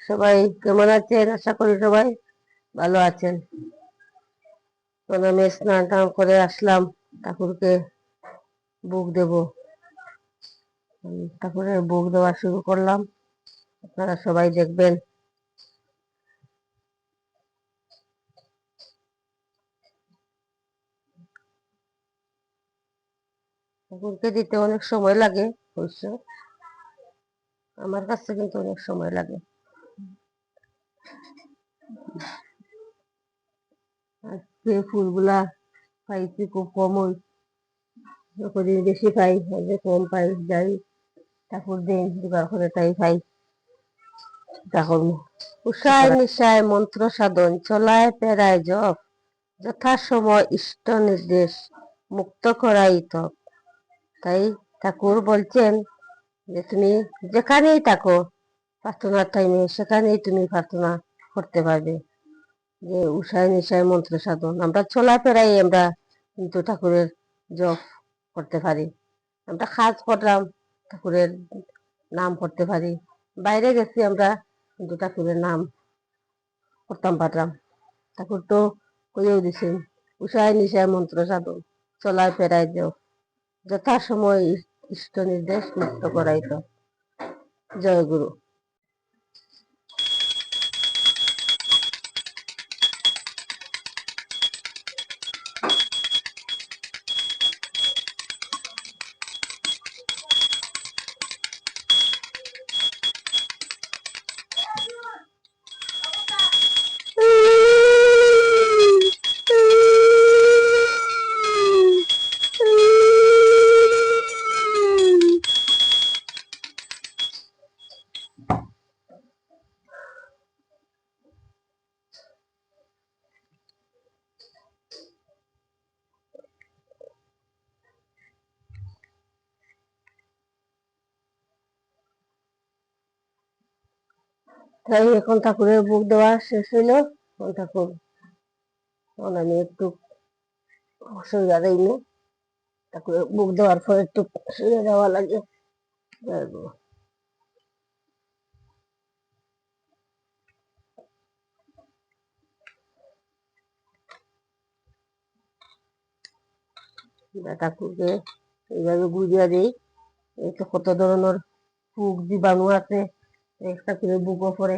সবাই কেমন আছেন? আশা করি সবাই ভালো আছেন। আমি স্নান টান করে আসলাম, ঠাকুরকে ভোগ দেব। ঠাকুরের ভোগ দেওয়া শুরু করলাম, আপনারা সবাই দেখবেন। ঠাকুরকে দিতে অনেক সময় লাগে, অবশ্য আমার কাছে কিন্তু অনেক সময় লাগে। আজকে ফুলগুলা পাইছি খুব কমই, যতদিন বেশি পাই যে কম পাই, যাই ঠাকুর দিন জোগাড় করে তাই পাই। ঠাকুর উষায় নিশায় মন্ত্র সাধন, চলায় পেরায় জপ, যথাসময় ইষ্ট নির্দেশ, মুক্ত করাই তপ। তাই ঠাকুর বলছেন যে তুমি যেখানেই থাকো প্রার্থনার টাইমে, সেখানেই তুমি প্রার্থনা করতে পারবে। যে উষায় নিশায় মন্ত্র সাধন, আমরা চলাফেরাই আমরা কিন্তু ঠাকুরের জপ করতে পারি। আমরা কাজ করলাম, ঠাকুরের নাম করতে পারি। বাইরে গেছি আমরা, কিন্তু ঠাকুরের নাম করতাম পারলাম। ঠাকুর তো কইও দিছেন, উষায় নিশায় মন্ত্র সাধন, চলায় ফেরায় জপ, যথাসময় ইষ্ট নির্দেশ, মুক্ত করাইত। জয় গুরু। তাই এখন ঠাকুরের ভোগ দেওয়া শেষ হইল। ঠাকুর আমি একটু শুয়ে দেয়নি, ঠাকুরের ভোগ দেওয়ার পর একটু শুয়ে দেওয়া লাগে। ঠাকুরকে এইভাবে গুজিয়া দিই। এই তো কত ধরনের ফুক জীবাণু আছে, একটা করে বুকও পরে